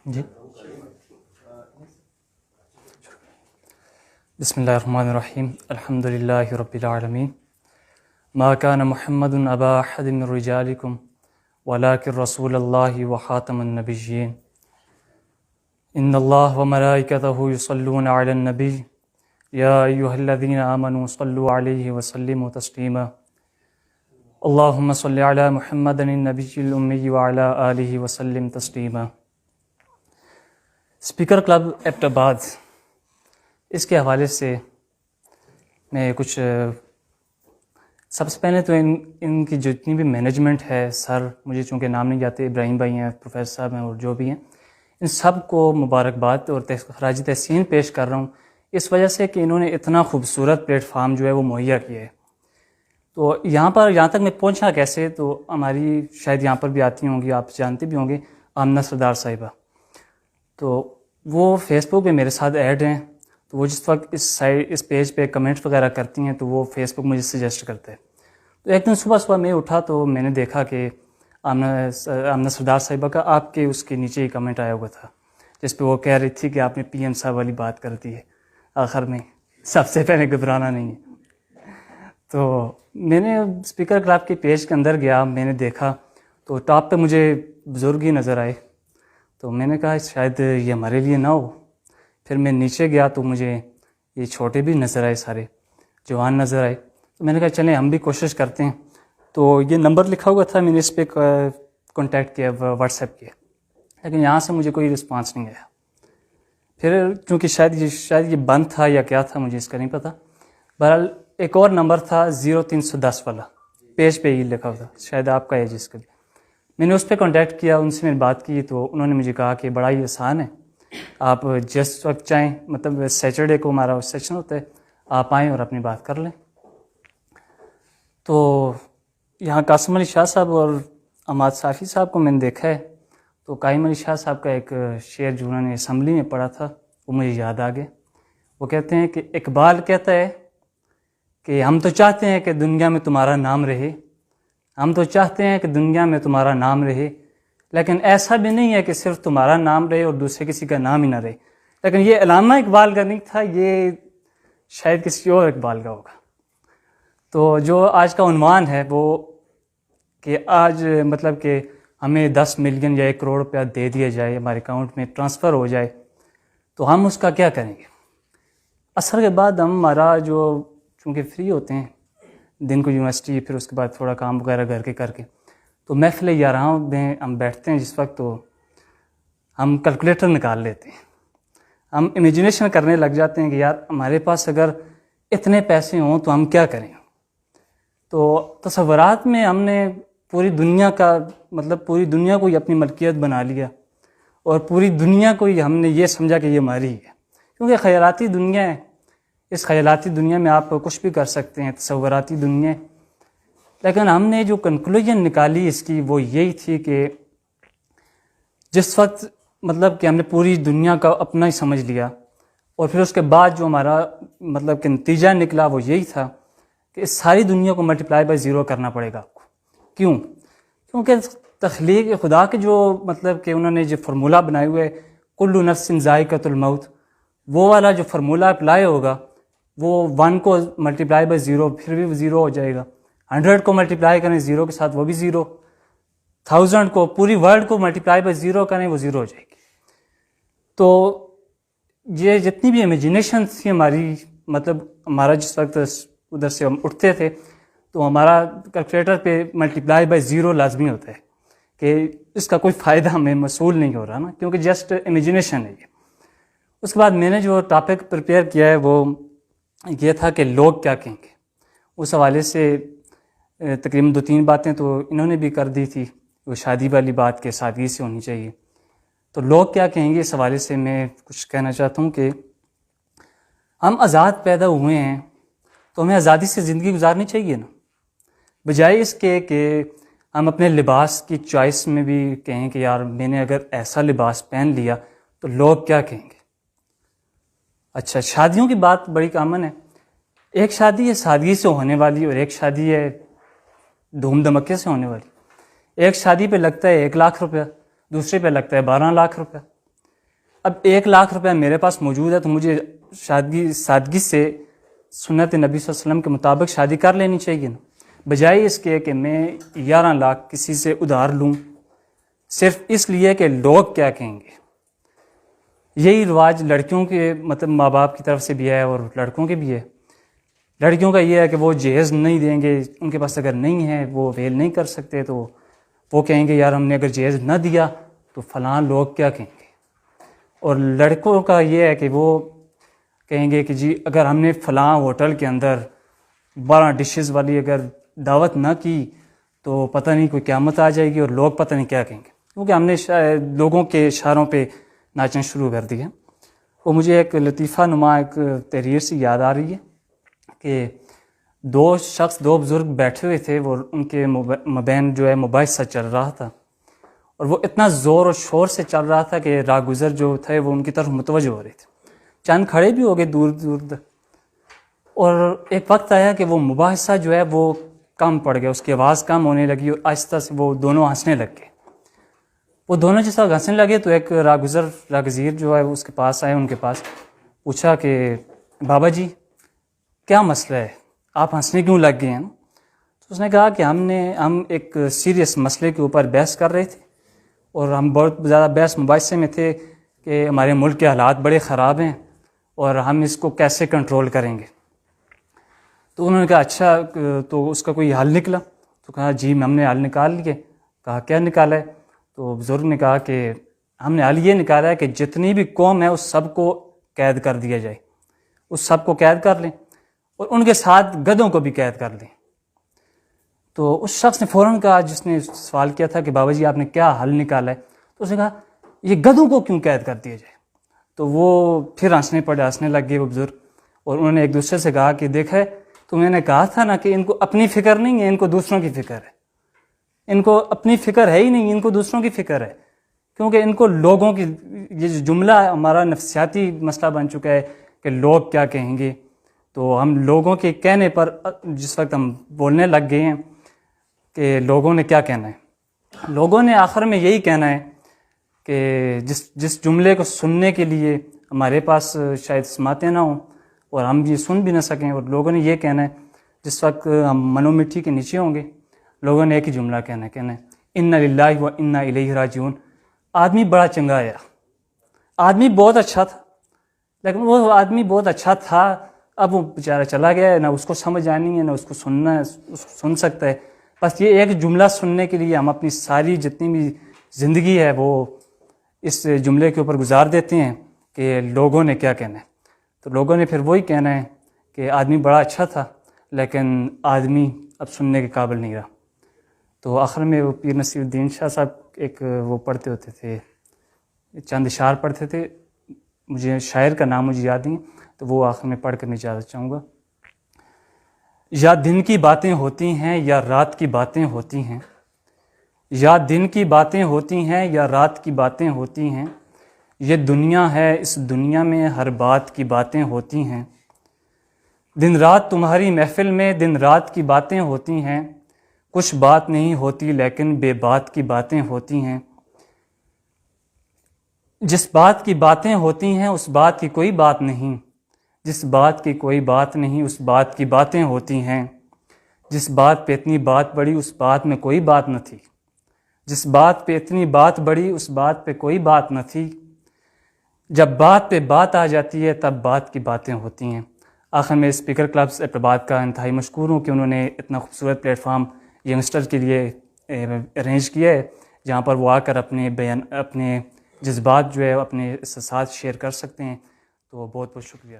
جی بسم اللہ الرحمن الرحیم الحمد للہ رب العالمین ما کان محمد ابا احد من رجالکم ولکن رسول اللہ وخاتم النبیین ان اللہ وملائکتہ یصلون علی النبی یا ایہا الذین آمنوا صلوا علیہ وسلموا تسلیما اللہم صل علی محمد النبی الامی وعلی آلہ وسلم تسلیما۔ اسپیکر کلب ایبٹ آباد، اس کے حوالے سے میں کچھ سب سے پہلے تو ان کی جتنی بھی مینجمنٹ ہے، سر مجھے چونکہ نام نہیں جاتے، ابراہیم بھائی ہیں، پروفیسر صاحب ہیں اور جو بھی ہیں، ان سب کو مبارکباد اور خراج تحسین پیش کر رہا ہوں، اس وجہ سے کہ انہوں نے اتنا خوبصورت پلیٹ فارم جو ہے وہ مہیا کیا ہے۔ تو یہاں تک میں پہنچا کیسے، تو ہماری شاید یہاں پر بھی آتی ہوں گی، آپ جانتے بھی ہوں گے، آمنہ سردار صاحبہ، تو وہ فیس بک پہ میرے ساتھ ایڈ ہیں، تو وہ جس وقت اس پیج پہ کمنٹ وغیرہ کرتی ہیں تو وہ فیس بک مجھے سجیسٹ کرتے ہیں۔ تو ایک دن صبح میں اٹھا تو میں نے دیکھا کہ آمنہ سردار صاحبہ کا آپ کے اس کے نیچے ہی کمنٹ آیا ہوا تھا، جس پہ وہ کہہ رہی تھی کہ آپ نے پی ایم صاحب والی بات کر دی ہے آخر میں، سب سے پہلے گھبرانا نہیں ہے۔ تو میں نے اسپیکر کلب کے پیج کے اندر گیا، میں نے دیکھا تو ٹاپ پہ مجھے بزرگ ہی نظر آئے، تو میں نے کہا شاید یہ ہمارے لیے نہ ہو۔ پھر میں نیچے گیا تو مجھے یہ چھوٹے بھی نظر آئے، سارے جوان نظر آئے، تو میں نے کہا چلیں ہم بھی کوشش کرتے ہیں۔ تو یہ نمبر لکھا ہوا تھا، میں نے اس پہ کانٹیکٹ کیا، واٹس ایپ کیا، لیکن یہاں سے مجھے کوئی رسپانس نہیں آیا۔ پھر چونکہ شاید یہ بند تھا یا کیا تھا، مجھے اس کا نہیں پتہ۔ بہرحال ایک اور نمبر تھا 0310 والا، پیج پہ ہی لکھا ہوا تھا، شاید آپ کا ہے جس کا بھی۔ میں نے اس پہ کانٹیکٹ کیا، ان سے میں نے بات کی، تو انہوں نے مجھے کہا کہ بڑا ہی آسان ہے، آپ جس وقت چاہیں، مطلب سیٹرڈے کو ہمارا سیشن ہوتا ہے، آپ آئیں اور اپنی بات کر لیں۔ تو یہاں قاسم علی شاہ صاحب اور عماد صافی صاحب کو میں نے دیکھا ہے، تو قائم علی شاہ صاحب کا ایک شعر جو انہوں نے اسمبلی میں پڑھا تھا وہ مجھے یاد آ گیا۔ وہ کہتے ہیں کہ اقبال کہتا ہے کہ ہم تو چاہتے ہیں کہ دنیا میں تمہارا نام رہے، ہم تو چاہتے ہیں کہ دنیا میں تمہارا نام رہے، لیکن ایسا بھی نہیں ہے کہ صرف تمہارا نام رہے اور دوسرے کسی کا نام ہی نہ رہے۔ لیکن یہ علامہ اقبال کا نہیں تھا، یہ شاید کسی اور اقبال کا ہوگا۔ تو جو آج کا عنوان ہے وہ کہ آج مطلب کہ ہمیں 10 ملین یا 1 کروڑ روپیہ دے دیا جائے، ہمارے اکاؤنٹ میں ٹرانسفر ہو جائے، تو ہم اس کا کیا کریں گے؟ عصر کے بعد ہمارا جو چونکہ فری ہوتے ہیں، دن کو یونیورسٹی، پھر اس کے بعد تھوڑا کام وغیرہ گھر کے کر کے، تو محفل یاراں میں ہم بیٹھتے ہیں جس وقت، تو ہم کیلکولیٹر نکال لیتے ہیں، ہم امیجنیشن کرنے لگ جاتے ہیں کہ یار ہمارے پاس اگر اتنے پیسے ہوں تو ہم کیا کریں۔ تو تصورات میں ہم نے پوری دنیا کا مطلب پوری دنیا کو ہی اپنی ملکیت بنا لیا، اور پوری دنیا کو ہی ہم نے یہ سمجھا کہ یہ ہماری ہے، کیونکہ خیالاتی دنیا ہے، اس خیالاتی دنیا میں آپ کچھ بھی کر سکتے ہیں، تصوراتی دنیا ہے۔ لیکن ہم نے جو کنکلوژن نکالی اس کی وہ یہی تھی کہ جس وقت مطلب کہ ہم نے پوری دنیا کا اپنا ہی سمجھ لیا، اور پھر اس کے بعد جو ہمارا مطلب کہ نتیجہ نکلا وہ یہی تھا کہ اس ساری دنیا کو ملٹیپلائی بائی 0 کرنا پڑے گا آپ کو۔ کیوں؟ کیونکہ تخلیق خدا کے جو مطلب کہ انہوں نے جو فارمولہ بنائے ہوئے کل نفس ذائقۃ الموت، وہ والا جو فارمولہ اپلائی ہوگا، وہ 1 کو ملٹیپلائی بائی 0 پھر بھی 0 ہو جائے گا، 100 کو ملٹیپلائی کریں 0 کے ساتھ وہ بھی 0، 1000 کو، پوری ورلڈ کو ملٹیپلائی بائی 0 کریں وہ 0 ہو جائے گی۔ تو یہ جتنی بھی امیجنیشن تھی ہماری، مطلب ہمارا جس وقت ادھر سے ہم اٹھتے تھے تو ہمارا کیلکولیٹر پہ ملٹیپلائی بائی 0 لازمی ہوتا ہے، کہ اس کا کوئی فائدہ ہمیں موصول نہیں ہو رہا نا، کیونکہ جسٹ امیجنیشن ہے یہ۔ اس کے بعد میں نے جو ٹاپک پریپیئر کیا ہے وہ یہ تھا کہ لوگ کیا کہیں گے۔ اس حوالے سے تقریباً 2-3 باتیں تو انہوں نے بھی کر دی تھی، وہ شادی والی بات کے سادگی سے ہونی چاہیے، تو لوگ کیا کہیں گے، اس حوالے سے میں کچھ کہنا چاہتا ہوں کہ ہم آزاد پیدا ہوئے ہیں تو ہمیں آزادی سے زندگی گزارنی چاہیے نا، بجائے اس کے کہ ہم اپنے لباس کی چوائس میں بھی کہیں کہ یار میں نے اگر ایسا لباس پہن لیا تو لوگ کیا کہیں گے۔ اچھا، شادیوں کی بات بڑی کامن ہے، ایک شادی ہے سادگی سے ہونے والی اور ایک شادی ہے دھوم دھمکے سے ہونے والی۔ ایک شادی پہ لگتا ہے 1 لاکھ روپیہ، دوسرے پہ لگتا ہے 12 لاکھ روپیہ، اب 1,00,000 روپے میرے پاس موجود ہے تو مجھے سادگی سے سنت نبی صلی اللہ علیہ وسلم کے مطابق شادی کر لینی چاہیے نا، بجائے اس کے کہ میں 11 لاکھ کسی سے ادھار لوں صرف اس لیے کہ لوگ کیا کہیں گے۔ یہی رواج لڑکیوں کے مطلب ماں باپ کی طرف سے بھی ہے اور لڑکوں کے بھی ہے۔ لڑکیوں کا یہ ہے کہ وہ جہیز نہیں دیں گے، ان کے پاس اگر نہیں ہے وہ ویل نہیں کر سکتے تو وہ کہیں گے یار ہم نے اگر جہیز نہ دیا تو فلاں لوگ کیا کہیں گے۔ اور لڑکوں کا یہ ہے کہ وہ کہیں گے کہ جی اگر ہم نے فلاں ہوٹل کے اندر 12 ڈشز والی اگر دعوت نہ کی تو پتہ نہیں کوئی قیامت آ جائے گی اور لوگ پتہ نہیں کیا کہیں گے، کیونکہ ہم نے لوگوں کے اشاروں پہ ناچنا شروع کر دیا۔ وہ مجھے ایک لطیفہ نما ایک تحریر سے یاد آ رہی ہے کہ دو بزرگ بیٹھے ہوئے تھے، وہ ان کے مابین جو ہے مباحثہ چل رہا تھا، اور وہ اتنا زور اور شور سے چل رہا تھا کہ راہ گزر جو تھے وہ ان کی طرف متوجہ ہو رہے تھے، چند کھڑے بھی ہو گئے دور دور تک، اور ایک وقت آیا کہ وہ مباحثہ جو ہے وہ کم پڑ گیا، اس کی آواز کم ہونے لگی اور آہستہ سے وہ دونوں ہنسنے لگ گئے۔ وہ دونوں جس وقت ہنسنے لگے تو ایک راہگزیر جو ہے اس کے پاس آئے، ان کے پاس پوچھا کہ بابا جی کیا مسئلہ ہے، آپ ہنسنے کیوں لگ گئے ہیں؟ تو اس نے کہا کہ ہم ایک سیریس مسئلے کے اوپر بحث کر رہے تھے اور ہم بہت زیادہ بحث مباحثے میں تھے کہ ہمارے ملک کے حالات بڑے خراب ہیں اور ہم اس کو کیسے کنٹرول کریں گے۔ تو انہوں نے کہا اچھا تو اس کا کوئی حل نکلا؟ تو کہا جی ہم نے حل نکال لیے۔ کہا کیا نکالا ہے؟ تو بزرگ نے کہا کہ ہم نے حل یہ نکالا ہے کہ جتنی بھی قوم ہے اس سب کو قید کر دیا جائے، اس سب کو قید کر لیں اور ان کے ساتھ گدھوں کو بھی قید کر لیں۔ تو اس شخص نے فوراً کہا، جس نے سوال کیا تھا کہ بابا جی آپ نے کیا حل نکالا ہے، تو اس نے کہا یہ گدھوں کو کیوں قید کر دیا جائے؟ تو وہ پھر ہنسنے لگ گئے وہ بزرگ، اور انہوں نے ایک دوسرے سے کہا کہ دیکھے تو میں نے کہا تھا نا کہ ان کو اپنی فکر نہیں ہے، ان کو دوسروں کی فکر ہے، ان کو اپنی فکر ہے ہی نہیں، ان کو دوسروں کی فکر ہے، کیونکہ ان کو لوگوں کی، یہ جو جملہ ہمارا نفسیاتی مسئلہ بن چکا ہے کہ لوگ کیا کہیں گے، تو ہم لوگوں کے کہنے پر جس وقت ہم بولنے لگ گئے ہیں کہ لوگوں نے کیا کہنا ہے، لوگوں نے آخر میں یہی کہنا ہے کہ جس جملے کو سننے کے لیے ہمارے پاس شاید سماعتیں نہ ہوں اور ہم یہ سن بھی نہ سکیں، اور لوگوں نے یہ کہنا ہے جس وقت ہم منو مٹی کے نیچے ہوں گے، لوگوں نے ایک ہی جملہ کہنا ہے انا للہ و انا الیہ راجعون۔ آدمی بڑا چنگا آیا، آدمی بہت اچھا تھا، لیکن وہ آدمی بہت اچھا تھا، اب وہ بیچارہ چلا گیا ہے، نہ اس کو سمجھ آنی ہے نہ اس کو سننا ہے، اس کو سن سکتا ہے۔ بس یہ ایک جملہ سننے کے لیے ہم اپنی ساری جتنی بھی زندگی ہے وہ اس جملے کے اوپر گزار دیتے ہیں کہ لوگوں نے کیا کہنا ہے۔ تو لوگوں نے پھر وہی کہنا ہے کہ آدمی بڑا اچھا تھا لیکن آدمی اب سننے کے قابل نہیں رہا۔ تو آخر میں وہ پیر نصیر الدین شاہ صاحب ایک وہ پڑھتے ہوتے تھے، چند اشعار پڑھتے تھے، مجھے شاعر کا نام مجھے یاد نہیں، تو وہ آخر میں پڑھ کر میں اجازت چاہوں گا۔ یا دن کی باتیں ہوتی ہیں یا رات کی باتیں ہوتی ہیں، یا دن کی باتیں ہوتی ہیں یا رات کی باتیں ہوتی ہیں، یہ دنیا ہے اس دنیا میں ہر بات کی باتیں ہوتی ہیں، دن رات تمہاری محفل میں دن رات کی باتیں ہوتی ہیں، کچھ بات نہیں ہوتی لیکن بے بات کی باتیں ہوتی ہیں، جس بات کی باتیں ہوتی ہیں اس بات کی کوئی بات نہیں، جس بات کی کوئی بات نہیں اس بات کی باتیں ہوتی ہیں، جس بات پہ اتنی بات بڑی اس بات میں کوئی بات نہ تھی، جس بات پہ اتنی بات بڑی اس بات پہ کوئی بات نہ تھی، جب بات پہ بات آ جاتی ہے تب بات کی باتیں ہوتی ہیں۔ آخر میں اسپیکر کلبز اپراباد کا انتہائی مشکور ہوں کہ انہوں نے اتنا خوبصورت پلیٹ فارم ینگسٹر کے لیے ارینج کیا ہے، جہاں پر وہ آ کر اپنے جذبات جو ہے اپنے احساسات شیئر کر سکتے ہیں۔ تو بہت بہت شکریہ۔